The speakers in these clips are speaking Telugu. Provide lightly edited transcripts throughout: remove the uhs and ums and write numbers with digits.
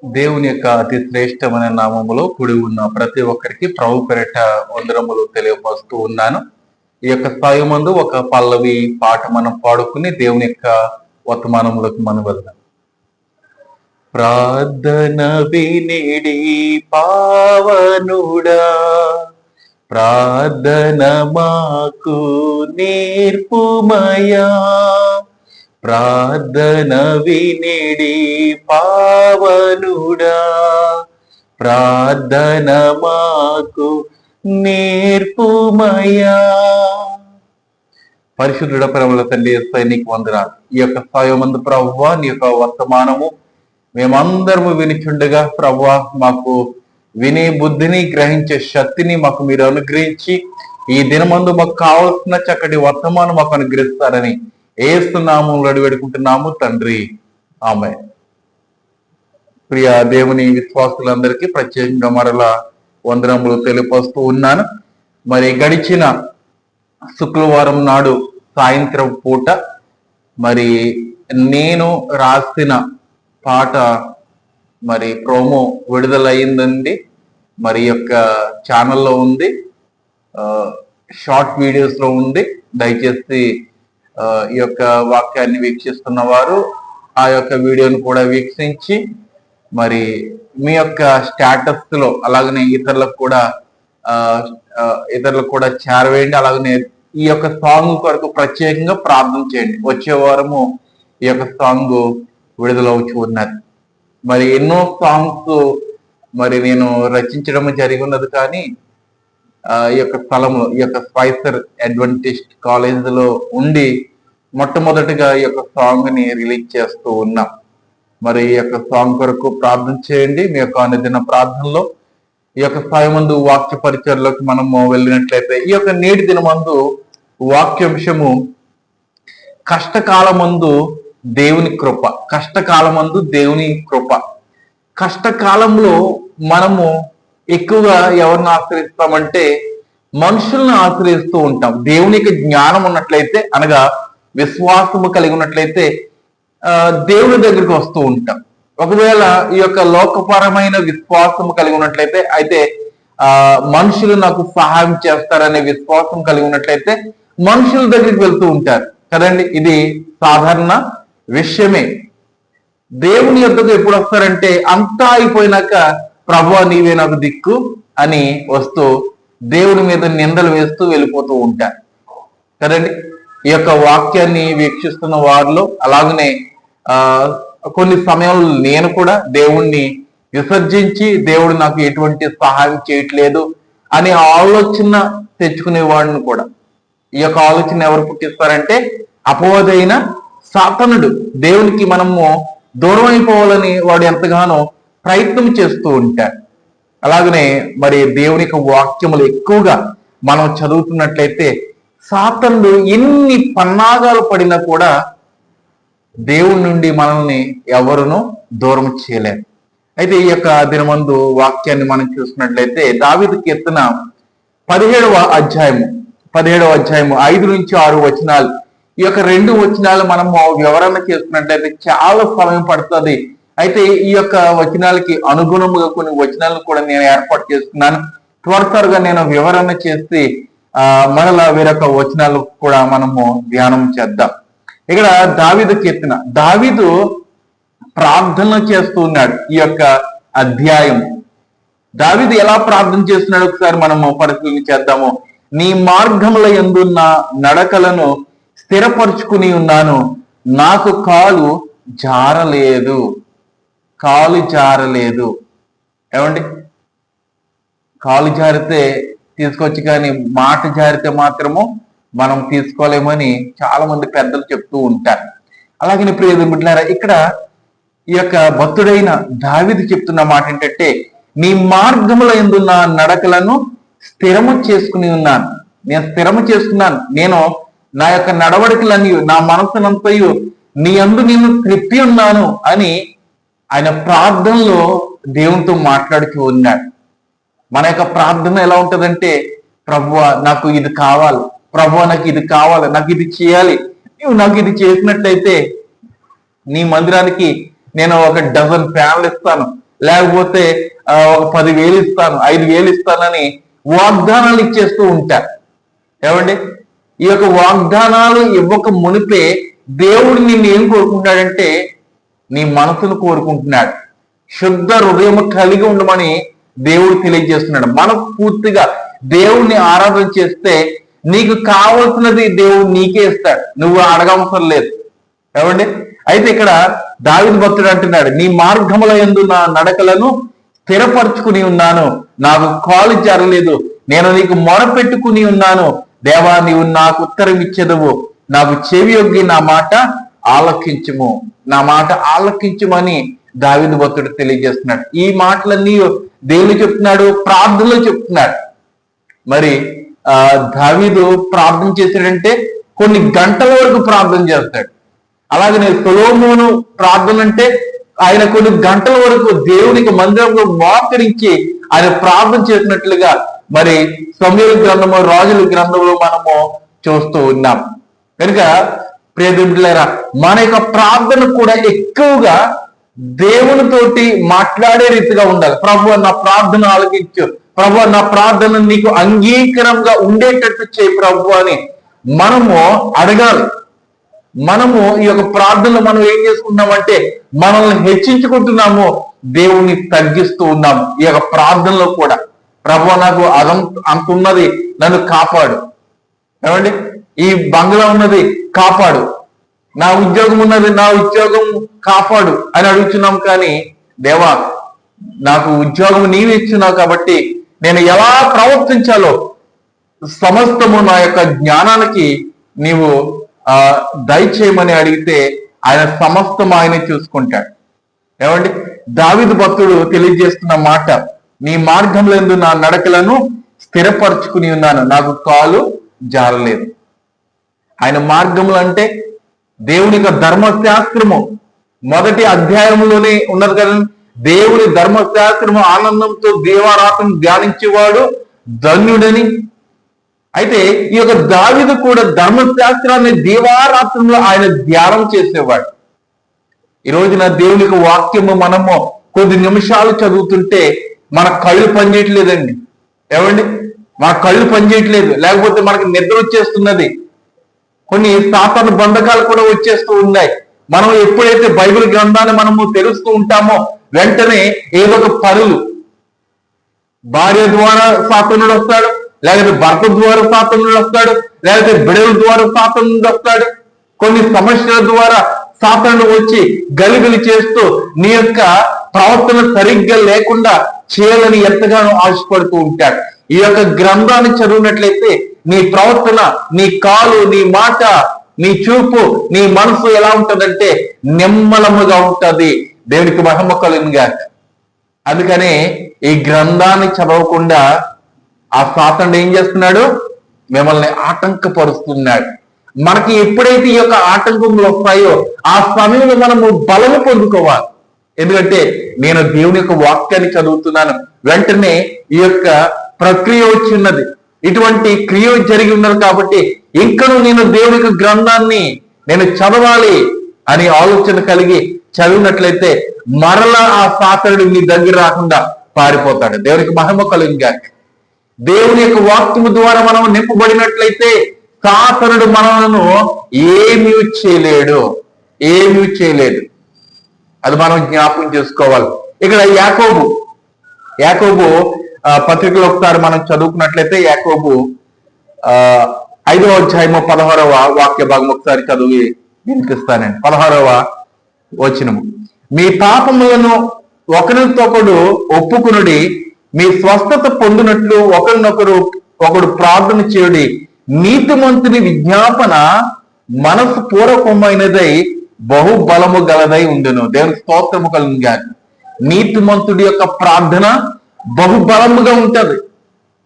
దేవుని యొక్క అతి శ్రేష్టమైన నామములో కూడి ఉన్న ప్రతి ఒక్కరికి ప్రభు పేరిట వందనములు తెలియపరుస్తూ ఉన్నాను. ఈ యొక్క స్థాయి మందు ఒక పల్లవి పాట మనం పాడుకుని దేవుని యొక్క వర్తమానములకు మనం వెళ్దాం. ప్రార్థన వినిడి పావనుడా, ప్రార్థన మాకు నేర్పుమయా, ప్రార్థన వినిడి పావనుడా, ప్రార్థన మాకు నేర్పుమయా. పరిశుద్ధుడ ప్రేమల తండ్రి యేసయ్య నీకు వందనాలు. ఈ యొక్క స్థాయిమందు ప్రభువా నీ యొక్క వర్తమానము మేమందరము వినిచుండగా ప్రభువా మాకు వినే బుద్ధిని గ్రహించే శక్తిని మాకు మీరు అనుగ్రహించి ఈ దినమందు మాకు కావలసిన చక్కటి వర్తమానం మాకు అనుగ్రహిస్తారని యేసు నామములో అడివేడుకుంటున్నాము తండ్రి, ఆమె. ప్రియ దేవుని విశ్వాసులందరికీ ప్రత్యేకంగా మరలా వందనములు తెలియపరుస్తూ ఉన్నాను. మరి గడిచిన శుక్రవారం నాడు సాయంత్రం పూట మరి నేను రాసిన పాట మరి ప్రోమో విడుదలయ్యిందండి. మరి యొక్క ఛానల్లో ఉంది, షార్ట్ వీడియోస్ లో ఉంది. దయచేసి ఈ యొక్క వాక్యాన్ని వీక్షిస్తున్న వారు ఆ యొక్క వీడియోను కూడా వీక్షించి మరి మీ యొక్క స్టేటస్ లో అలాగనే ఇతరులకు కూడా చేరవేయండి. అలాగనే ఈ యొక్క సాంగ్ కొరకు ప్రత్యేకంగా ప్రార్థన చేయండి. వచ్చే వారము ఈ యొక్క సాంగ్ విడుదలవుతూ ఉన్నది. మరి ఎన్నో సాంగ్స్ మరి నేను రచించడం జరిగి ఉన్నది, కానీ ఈ యొక్క స్థలంలో ఈ యొక్క స్పైసర్ అడ్వెంటిస్ట్ కాలేజ్ లో ఉండి మొట్టమొదటిగా ఈ యొక్క సాంగ్ ని రిలీజ్ చేస్తూ ఉన్నాం. మరి ఈ యొక్క సాంగ్ కొరకు ప్రార్థన చేయండి. మీ యొక్క అనుదిన ప్రార్థనలో ఈ యొక్క స్థాయి మందు వాక్య పరిచయలోకి మనము వెళ్ళినట్లయితే ఈ యొక్క నేటి దినమందు వాక్యాంశము కష్టకాలమందు దేవుని కృప. కష్టకాలమందు దేవుని కృప. కష్టకాలంలో మనము ఎక్కువగా ఎవరిని ఆశ్రయిస్తామంటే మనుషులను ఆశ్రయిస్తూ ఉంటాం. దేవునికి జ్ఞానం ఉన్నట్లయితే అనగా విశ్వాసము కలిగి ఉన్నట్లయితే దేవుని దగ్గరికి వస్తూ ఉంటాం. ఒకవేళ ఈ యొక్క లోకపరమైన విశ్వాసము కలిగి ఉన్నట్లయితే అయితే మనుషులు నాకు సహాయం చేస్తారనే విశ్వాసం కలిగి ఉన్నట్లయితే మనుషుల దగ్గరికి వెళ్తూ ఉంటారు కదండి. ఇది సాధారణ విషయమే. దేవుని యొద్దకు ఎప్పుడు వస్తారంటే అంతా అయిపోయినాక ప్రభువా నీవే నాకు దిక్కు అని వస్తూ దేవుని మీద నిందలు వేస్తూ వెళ్ళిపోతూ ఉంటారు కదండి. ఈ యొక్క వాక్యాన్ని వీక్షిస్తున్న వారిలో అలాగనే కొన్ని సమయంలో నేను కూడా దేవుణ్ణి విసర్జించి దేవుడు నాకు ఎటువంటి సహాయం చేయట్లేదు అనే ఆలోచన తెచ్చుకునే వాడిని కూడా. ఈ యొక్క ఆలోచన ఎవరు పుట్టిస్తారంటే అపవాదైన సాతానుడు. దేవునికి మనము దూరం అయిపోవాలని వాడు ఎంతగానో ప్రయత్నం చేస్తూ ఉంటాడు. అలాగనే మరి దేవుని యొక్క వాక్యములు ఎక్కువగా మనం చదువుతున్నట్లయితే సాతానుడు ఎన్ని పన్నాగాలు పడినా కూడా దేవుని నుండి మనల్ని ఎవరునూ దూరం చేయలేరు. అయితే ఈ యొక్క దినమందు వాక్యాన్ని మనం చూసినట్లయితే దావీదు కీర్తన 17వ అధ్యాయము 5 నుంచి 6 వచనాలు. ఈ యొక్క 2 వచనాలు మనము వివరణ చేసుకున్నట్లయితే చాలా సమయం పడుతుంది. అయితే ఈ యొక్క వచనాలకి అనుగుణముగా కొన్ని వచనాలను కూడా నేను ఏర్పాటు చేసుకున్నాను. త్వరగా నేను వివరణ చేసి మరలా వేరొక వచనాలు కూడా మనము ధ్యానం చేద్దాం. ఇక్కడ దావీదు కీర్తన. దావీదు ప్రార్థన చేస్తూ ఉన్నాడు. ఈ యొక్క అధ్యాయం దావీదు ఎలా ప్రార్థన చేస్తున్నాడు ఒకసారి మనము పరిశీలన చేద్దాము. నీ మార్గముల యందున్న నడకలను స్థిరపరుచుకుని ఉన్నాను, నాకు కాలు జారలేదు. ఏమండి, కాలు జారితే తీసుకోవచ్చు, కానీ మాట జారితే మాత్రము మనం తీసుకోలేమని చాలా మంది పెద్దలు చెప్తూ ఉంటారు. అలాగని ప్రియమైన బిడ్డలారా, ఇక్కడ ఈ యొక్క భక్తుడైన దావీదు చెప్తున్న మాట ఏంటంటే నీ మార్గముల యందున్న నడకలను స్థిరము చేసుకుని ఉన్నాను. నేను స్థిరము చేసుకున్నాను. నేను నా యొక్క నడవడికలన్నీ నా మనసునంతయు నీ యందు నేను త్రిప్పి ఉన్నాను అని ఆయన ప్రార్థనలో దేవునితో మాట్లాడుతూ ఉన్నాడు. మన యొక్క ప్రార్థన ఎలా ఉంటుందంటే ప్రభువా నాకు ఇది కావాలి, ప్రభువా నాకు ఇది కావాలి, నాకు ఇది చేయాలి, నువ్వు నాకు ఇది చేసినట్లయితే నీ మందిరానికి నేను 1 డజన్ ఫ్యాన్లు ఇస్తాను, లేకపోతే ఒక 10,000 ఇస్తాను, 5,000 ఇస్తానని వాగ్దానాలు ఇచ్చేస్తూ ఉంటారు. ఏమండి, ఈ యొక్క వాగ్దానాలు ఇవ్వక మునిపే దేవుడు నిన్ను ఏం కోరుకుంటాడంటే నీ మనసును కోరుకుంటున్నాడు. శుద్ధ హృదయం కలిగి ఉండమని దేవుడు తెలియజేస్తున్నాడు. మనస్ఫూర్తిగా దేవుణ్ణి ఆరాధన చేస్తే నీకు కావలసినది దేవుడు నీకే ఇస్తాడు, నువ్వు అడగవసరం లేదు. ఏమండి, అయితే ఇక్కడ దావీదు భక్తుడు అంటున్నాడు, నీ మార్గముల యందు నా నడకలను స్థిరపరచుకుని ఉన్నాను, నాకు కాలు జారలేదు, నేను నీకు మొరపెట్టుకుని ఉన్నాను, దేవా నీవు నాకు ఉత్తరం ఇచ్చేదవు, నాకు చెవి యొగ్గి నా మాట ఆలకించుము, నా మాట ఆలకించుమని దావీదు భక్తుడు తెలియజేస్తున్నాడు. ఈ మాటలన్నీ దేవుని చెప్తున్నాడు, ప్రార్థనలో చెప్తున్నాడు. మరి దావీదు ప్రార్థన చేశాడంటే కొన్ని గంటల వరకు ప్రార్థన చేస్తాడు. అలాగనే సొలొమోను ప్రార్థన అంటే ఆయన కొన్ని గంటల వరకు దేవునికి మందిరంలో మోకరించి ఆయన ప్రార్థన చేసినట్లుగా మరి సమూయేలు గ్రంథము, రాజుల గ్రంథంలో మనము చూస్తూ ఉన్నాం. కనుక ప్రియమిత్రులారా, మన యొక్క ప్రార్థన కూడా ఎక్కువగా దేవునితోటి మాట్లాడే రీతిగా ఉండాలి. ప్రభువా నా ప్రార్థన ఆలకించు, ప్రభువా నా ప్రార్థన నీకు అంగీకారంగా ఉండేటట్టు చేయి ప్రభు అని మనము అడగాలి. మనము ఈ యొక్క ప్రార్థనలో మనం ఏం చేసుకుంటున్నామంటే మనల్ని హెచ్చించుకుంటున్నాము, దేవుణ్ణి తగ్గిస్తూ ఉన్నాము. ఈ యొక్క ప్రార్థనలో కూడా ప్రభువా నాకు అంత ఉన్నది, నన్ను కాపాడు. ఏమండి, ఈ బంగ్లా ఉన్నది కాపాడు, నా ఉద్యోగం ఉన్నది, నా ఉద్యోగం కాపాడు అని అడుగుతున్నాం. కానీ దేవా నాకు ఉద్యోగం నీవు ఇచ్చున్నావు కాబట్టి నేను ఎలా ప్రవర్తించాలో సమస్తము నా యొక్క జ్ఞానానికి నీవు దయచేయమని అడిగితే ఆయన సమస్తం ఆయన చూసుకుంటాడు. ఏమండి, దావీదు భక్తుడు తెలియజేస్తున్న మాట, నీ మార్గంలో నా నడకలను స్థిరపరచుకుని ఉన్నాను, నాకు కాలు జారలేదు. ఆయన మార్గములు అంటే దేవుని యొక్క ధర్మశాస్త్రము మొదటి అధ్యాయంలోనే ఉన్నది కదా. దేవుని ధర్మశాస్త్రము ఆనందంతో దీవారాత్రం ధ్యానించేవాడు ధన్యుడని. అయితే ఈ యొక్క దావీదు కూడా ధర్మశాస్త్రాన్ని దీవారాత్రంలో ఆయన ధ్యానం చేసేవాడు. ఈ రోజున దేవుని యొక్క వాక్యము మనము కొద్ది నిమిషాలు చదువుతుంటే మన కళ్ళు పనిచేయట్లేదండి. ఏమండి, మన కళ్ళు పనిచేయట్లేదు, లేకపోతే మనకి నిద్ర వచ్చేస్తున్నది, కొన్ని సాతాను బంధకాలు కూడా వచ్చేస్తూ ఉన్నాయి. మనం ఎప్పుడైతే బైబిల్ గ్రంథాన్ని మనము తెలుస్తూ ఉంటామో వెంటనే ఏదో ఒక పనులు, భార్య ద్వారా సాతానుడు వస్తాడు, లేకపోతే భర్త ద్వారా సాతానుడు వస్తాడు, లేకపోతే బిడ్డల ద్వారా సాతానుడు వస్తాడు. కొన్ని సమస్యల ద్వారా సాతానుడు వచ్చి గలిబిలి చేస్తూ నీ యొక్క ప్రవర్తన సరిగ్గా లేకుండా చేయాలని ఎంతగానో ఆశపడుతూ ఉంటాడు. ఈ యొక్క గ్రంథాన్ని చదివినట్లయితే నీ ప్రవర్తన, నీ కాలు, నీ మాట, నీ చూపు, నీ మనసు ఎలా ఉంటదంటే నిమ్మలముగా ఉంటది. దేవునికి మహిమ కలుగునుగా. అందుకనే ఈ గ్రంథాన్ని చదవకుండా ఆ సాతానుడు ఏం చేస్తున్నాడు, మిమ్మల్ని ఆటంకపరుస్తున్నాడు. మనకి ఎప్పుడైతే ఈ యొక్క ఆటంకములు వస్తాయో ఆ సమయంలో మనము బలము పొందుకోవాలి. ఎందుకంటే నేను దేవుని యొక్క వాక్యాన్ని చదువుతున్నాను, వెంటనే ఈ యొక్క ప్రక్రియ వచ్చిన్నది, ఇటువంటి క్రియ జరిగి ఉన్నది కాబట్టి ఇంకను నేను దేవుని యొక్క గ్రంథాన్ని నేను చదవాలి అని ఆలోచన కలిగి చదివినట్లయితే మరలా ఆ సాతానుడు నీ దగ్గర రాకుండా పారిపోతాడు. దేవునికి మహిమ కలుగుగా. దేవుని యొక్క వాక్యము ద్వారా మనం నింపబడినట్లయితే సాతానుడు మనలను ఏమీ చేయలేడు, ఏమీ చేయలేడు. అది మనం జ్ఞాపకం చేసుకోవాలి. ఇక్కడ యాకోబు పత్రికలో ఒకసారి మనం చదువుకున్నట్లయితే యాకోబు 5వ అధ్యాయము 16వ వాక్య భాగం ఒకసారి చదివి వినిపిస్తానండి. 16వ వచనము, మీ పాపములను ఒకరితోకడు ఒప్పుకునుడి, మీ స్వస్థత పొందినట్లు ఒకడు ప్రార్థన చేయుడి, నీతిమంతుని విజ్ఞాపన మనసు పూర్వకమైనదై బహుబలము గలదై ఉండును. దేవుని స్తోత్రము కలుగుగా. నీతిమంతుడి యొక్క ప్రార్థన బహుబలముగా ఉంటది,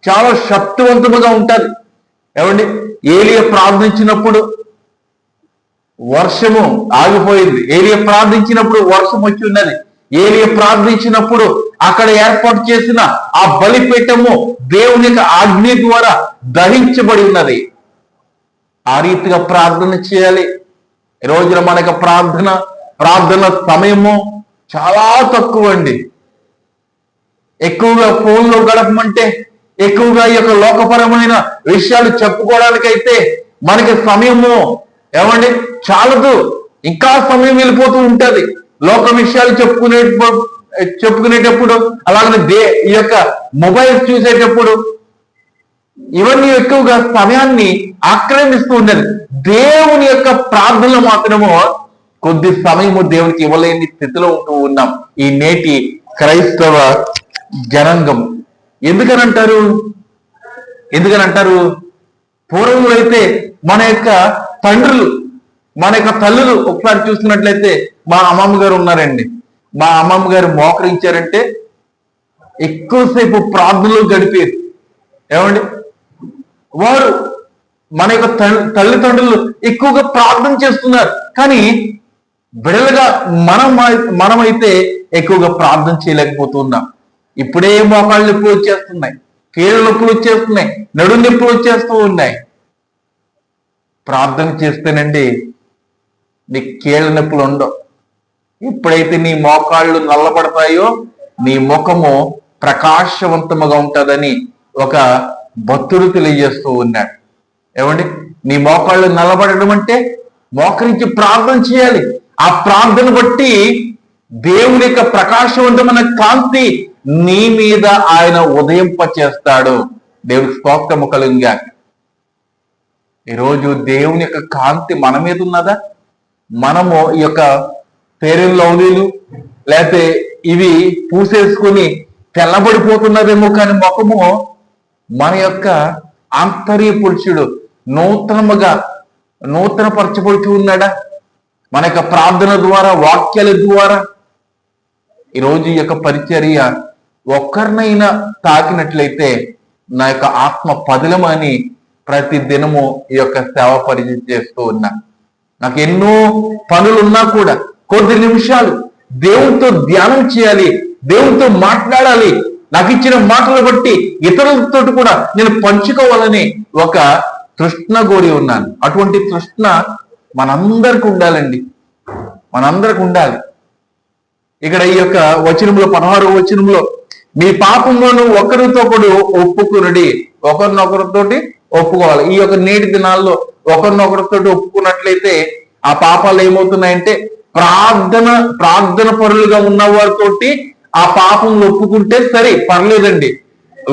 చాలా శక్తివంతముగా ఉంటది. ఏమండి, ఏలియా ప్రార్థించినప్పుడు వర్షము ఆగిపోయింది, ఏలియా ప్రార్థించినప్పుడు వర్షం వచ్చి ఉన్నది, ఏలియా ప్రార్థించినప్పుడు అక్కడ ఏర్పాటు చేసిన ఆ బలిపీఠము దేవుని యొక్క ఆజ్ఞ ద్వారా దహించబడి ఉన్నది. ఆ రీతిగా ప్రార్థన చేయాలి. ఈ రోజున మనకు ప్రార్థన సమయము చాలా తక్కువ అండి. ఎక్కువగా ఫోన్లో గడపమంటే, ఎక్కువగా ఈ యొక్క లోకపరమైన విషయాలు చెప్పుకోవడానికైతే మనకి సమయము చాలదు. ఇంకా సమయం వెళ్ళిపోతూ ఉంటది లోక విషయాలు చెప్పుకునేటప్పుడు, అలాగనే ఈ యొక్క మొబైల్స్ చూసేటప్పుడు. ఇవన్నీ ఎక్కువగా సమయాన్ని ఆక్రమిస్తూ ఉన్నది. దేవుని యొక్క ప్రార్థనలు మాత్రము కొద్ది సమయము దేవునికి ఇవ్వలేని స్థితిలో ఉంటూ ఉన్నాం ఈ నేటి క్రైస్తవ జనాంగం. ఎందుకనంటారు పూర్వంలో అయితే మన యొక్క తండ్రులు, మన యొక్క తల్లులు ఒకసారి చూస్తున్నట్లయితే, మా అమ్మమ్మ గారు ఉన్నారండి. మా అమ్మమ్మ గారు మోకరించారంటే ఎక్కువసేపు ప్రార్థనలు గడిపేది. వారు మన యొక్క తల్లిదండ్రులు ఎక్కువగా ప్రార్థన చేస్తున్నారు. కానీ బిడలుగా మనమైతే ఎక్కువగా ప్రార్థన చేయలేకపోతున్నాం. ఇప్పుడే మోకాళ్ళ నొప్పులు వచ్చేస్తున్నాయి, కీళ్ళ నొప్పులు వచ్చేస్తున్నాయి, నడు నొప్పులు వచ్చేస్తూ ఉన్నాయి. ప్రార్థన చేస్తేనండి నీ కీళ్ళ నొప్పులు ఉండవు. ఎప్పుడైతే నీ మోకాళ్ళు నల్లబడతాయో నీ ముఖము ప్రకాశవంతముగా ఉంటుందని ఒక భక్తుడు తెలియజేస్తూ ఉన్నాడు. నీ మోకాళ్ళు నల్లబడడం అంటే మోకరించి ప్రార్థన చేయాలి. ఆ ప్రార్థన బట్టి దేవుని యొక్క ప్రకాశవంతమైన కాంతి నీ మీద ఆయన ఉదయింపచేస్తాడు. దేవుడికి స్తోత్రము కలుగుగా. ఈరోజు దేవుని యొక్క కాంతి మన మీద ఉన్నదా? మనము ఈ యొక్క ఫెయిర్ అండ్ లవ్లీలు లేకపోతే ఇవి పూసేసుకుని తెల్లబడిపోతున్నదేమో, కానీ ముఖము మన యొక్క ఆంతర్య పురుషుడు నూతనపరచబడుతూ ఉన్నాడా? మన యొక్క ప్రార్థన ద్వారా, వాక్యాల ద్వారా. ఈరోజు ఈ యొక్క పరిచర్య ఒక్కరినైనా తాకినట్లయితే నా యొక్క ఆత్మ పదిలమని ప్రతి దినము ఈ యొక్క సేవ పరిచయం చేస్తూ ఉన్నా. నాకు ఎన్నో పనులున్నా కూడా కొద్ది నిమిషాలు దేవునితో ధ్యానం చేయాలి, దేవునితో మాట్లాడాలి. నాకు ఇచ్చిన మాటలు బట్టి ఇతరులతో కూడా నేను పంచుకోవాలని ఒక తృష్ణ కోరి ఉన్నాను. అటువంటి తృష్ణ మనందరికి ఉండాలండి, మనందరికి ఉండాలి. ఇక్కడ ఈ యొక్క వచనంలో 16వ వచనంలో, మీ పాపంలోను ఒకరితో ఒకడు ఒప్పుకునుడి. ఒకరినొకరితోటి ఒప్పుకోవాలి. ఈ యొక్క నేటి దినాల్లో ఒకరినొకరితో ఒప్పుకున్నట్లయితే ఆ పాపాలు ఏమవుతున్నాయంటే, ప్రార్థన పరులుగా ఉన్న వారితోటి ఆ పాపంలో ఒప్పుకుంటే సరే పర్లేదండి.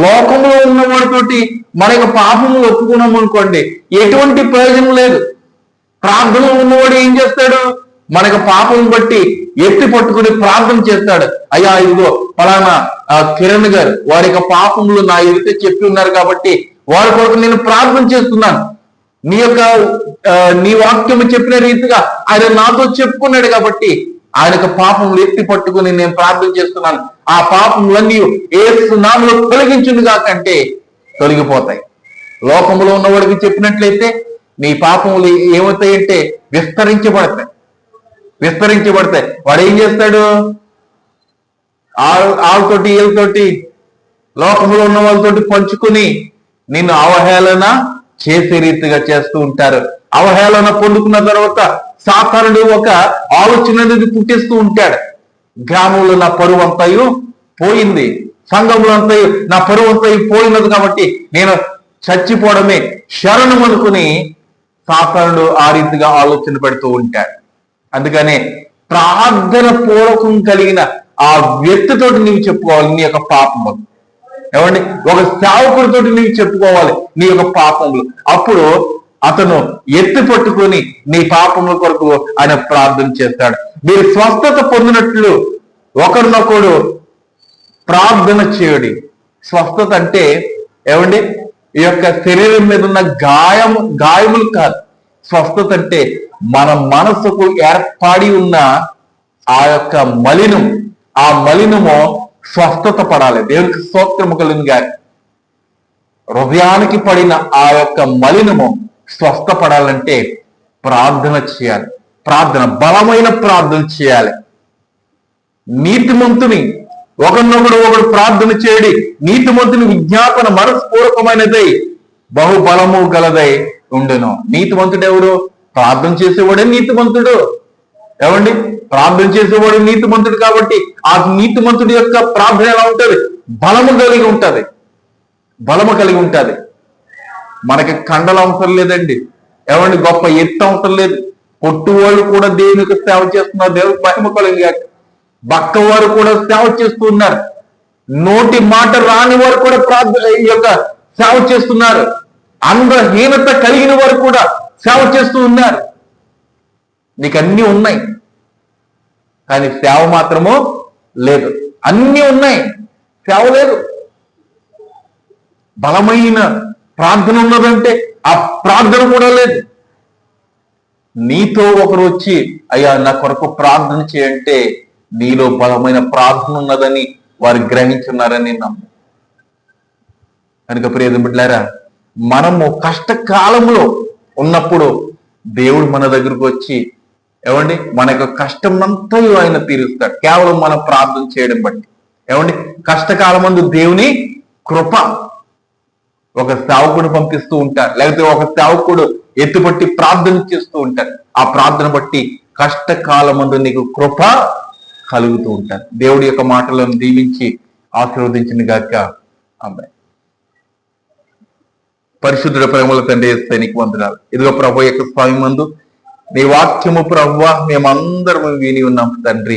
లోకంలో ఉన్న వాడితోటి మన యొక్క పాపంలో ఒప్పుకున్నాం అనుకోండి, ఎటువంటి ప్రయోజనం లేదు. ప్రార్థనలో ఉన్నవాడు ఏం చేస్తాడు? మనకు పాపం బట్టి ఎత్తి పట్టుకుని ప్రార్థన చేస్తాడు. అయ్యా, ఇదిగో ఫలానా కిరణ్ గారు వారి యొక్క పాపములు నా ఎదుట చెప్పి ఉన్నారు కాబట్టి వారి కొరకు నేను ప్రార్థన చేస్తున్నాను. నీ వాక్యము చెప్పిన రీతిగా ఆయన నాతో చెప్పుకున్నాడు కాబట్టి ఆయన యొక్క పాపములు ఎత్తి పట్టుకుని నేను ప్రార్థన చేస్తున్నాను. ఆ పాపములన్నీ యేసు నామములో తొలగించునుగా కంటే తొలగిపోతాయి. లోకములో ఉన్నవాడికి చెప్పినట్లయితే నీ పాపములు ఏమవుతాయంటే విస్తరించబడతాయి. వాడు ఏం చేస్తాడు? వాళ్ళతోటి వీళ్ళతోటి లోకములో ఉన్న వాళ్ళతోటి పంచుకుని నిన్ను అవహేళన చేసే రీతిగా చేస్తూ ఉంటారు. అవహేళన పొందుకున్న తర్వాత సాతానుడు ఒక ఆలోచన అనేది పుట్టిస్తూ ఉంటాడు. గ్రామంలో నా పరువు అంతయు పోయింది, సంఘంలో అంతయు నా పరువు అంతయు పోయినది కాబట్టి నేను చచ్చిపోవడమే శరణం అనుకుని సాతానుడు ఆ రీతిగా ఆలోచన పెడుతూ ఉంటాడు. అందుకనే ప్రార్థన పూర్వకం కలిగిన ఆ వ్యక్తితోటి నీవు చెప్పుకోవాలి నీ యొక్క పాపములు. ఒక సేవకుడితో నీవు చెప్పుకోవాలి నీ యొక్క పాపములు. అప్పుడు అతను ఎత్తి పట్టుకొని నీ పాపముల కొరకు ఆయన ప్రార్థన చేస్తాడు. మీరు స్వస్థత పొందినట్లు ఒకరినొకడు ప్రార్థన చేయడి. స్వస్థత అంటే ఈ యొక్క శరీరం మీద ఉన్న గాయములు కాదు. స్వస్థత అంటే మన మనసుకు ఏర్పడి ఉన్న ఆ యొక్క మలినం, ఆ మలినము స్వస్థత పడాలి. దేవునికి స్తోత్రము కలుగునుగా. హృదయానికి పడిన ఆ యొక్క మలినము స్వస్థపడాలంటే ప్రార్థన చేయాలి. బలమైన ప్రార్థన చేయాలి. నీతిమంతుని ఒకరినొకడు ప్రార్థన చేయడి. నీతిమంతుని విజ్ఞాపన మనస్పూర్వకమైనదై బహుబలము గలదై ఉండును. నీతిమంతుడు ఎవరు? ప్రార్థన చేసేవాడే నీతిమంతుడు. ప్రార్థన చేసేవాడు నీతిమంతుడు కాబట్టి ఆ నీతిమంతుడి యొక్క ప్రార్థన ఎలా ఉంటుంది? బలము కలిగి ఉంటది, బలము కలిగి ఉంటది. మనకి కండలు అవసరం లేదండి, ఎవరిని గొప్ప ఎత్తు అవసరం లేదు. పొట్టువాళ్ళు కూడా దేవునికి సేవ చేస్తున్నారు, దేవునికి మహిమ కలిగి. బక్కవారు కూడా సేవ చేస్తూ ఉన్నారు, నోటి మాట రాని వారు కూడా ఈ యొక్క సేవ చేస్తున్నారు, అంగహీనత కలిగిన వారు కూడా సేవ చేస్తూ ఉన్నారు. నీకు అన్నీ ఉన్నాయి కానీ సేవ మాత్రము లేదు. అన్నీ ఉన్నాయి, సేవ లేదు. బలమైన ప్రార్థన ఉన్నదంటే ఆ ప్రార్థన కూడా లేదు. నీతో ఒకరు వచ్చి అయ్యా నా కొరకు ప్రార్థన చేయంటే నీలో బలమైన ప్రార్థన ఉన్నదని వారు గ్రహించున్నారని నమ్ము. కనుక ప్రియ బిడ్డలారా, మనము కష్టకాలంలో ఉన్నప్పుడు దేవుడు మన దగ్గరకు వచ్చి ఏమండి మన యొక్క కష్టం అంతా ఆయన తీరుస్తాడు, కేవలం మనం ప్రార్థన చేయడం బట్టి. ఏమండి కష్టకాలం ముందు దేవుని కృప, ఒక సేవకుడు పంపిస్తూ ఉంటారు, లేకపోతే ఒక సేవకుడు ఎత్తుపట్టి ప్రార్థన చేస్తూ ఉంటారు. ఆ ప్రార్థన బట్టి కష్టకాలం ముందు నీకు కృప కలుగుతూ ఉంటారు. దేవుడి యొక్క మాటలను దీవించి ఆశీర్వదించిన గాక ఆమేన్. పరిశుద్ధుడ ప్రేమల తండ్రి యేసయ్య నీకు వందనాలు. ఇదిగో ప్రభు యొక్క స్వామి మందు నీ వాక్యము ప్రభువా మేమందరం విని ఉన్నాం తండ్రి.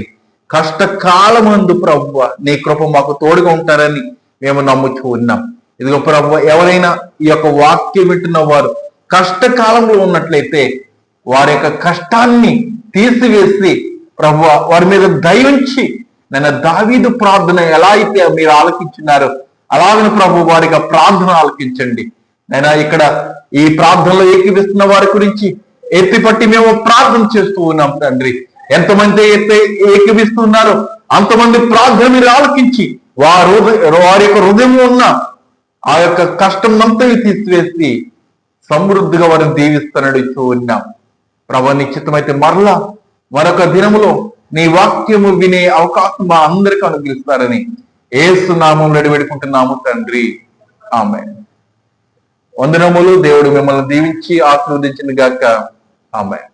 కష్టకాలమందు ప్రభువా నీ కృప మాకు తోడుగా ఉంటారని మేము నమ్ముచూ ఉన్నాం. ఇదిగో ప్రభువా ఎవరైనా ఈ యొక్క వాక్యం వింటున్న వారు కష్టకాలంలో ఉన్నట్లయితే వారి యొక్క కష్టాన్ని తీసివేసి ప్రభువా వారి మీద దయించి నన్ను దావీదు ప్రార్థన ఎలా అయితే మీరు ఆలకించున్నారో అలాగని ప్రభు వారికి ప్రార్థన ఆలకించండి. నైనా ఇక్కడ ఈ ప్రార్థనలో ఏకీవిస్తున్న వారి గురించి ఎత్తిపట్టి మేము ప్రార్థన చేస్తూ ఉన్నాం తండ్రి. ఎంతమంది అయితే ఏకీవిస్తున్నారో అంతమంది ప్రార్థన మీరు ఆలకించి వారి యొక్క హృదయం ఉన్న ఆ యొక్క కష్టం అంతా తీసివేసి సమృద్ధిగా వారిని దీవిస్తున్నట్టు ఉన్నాం. ప్రభు నిశ్చితమైతే మరలా మరొక దినములో నీ వాక్యము వినే అవకాశం మా అందరికీ అనుగ్రహిస్తారని యేసు నామములో వేడుకుంటున్నాము తండ్రి ఆమేన్. వందనములు. దేవుడు మిమ్మల్ని దీవించి ఆశీర్వదించిన గాక ఆమేన్.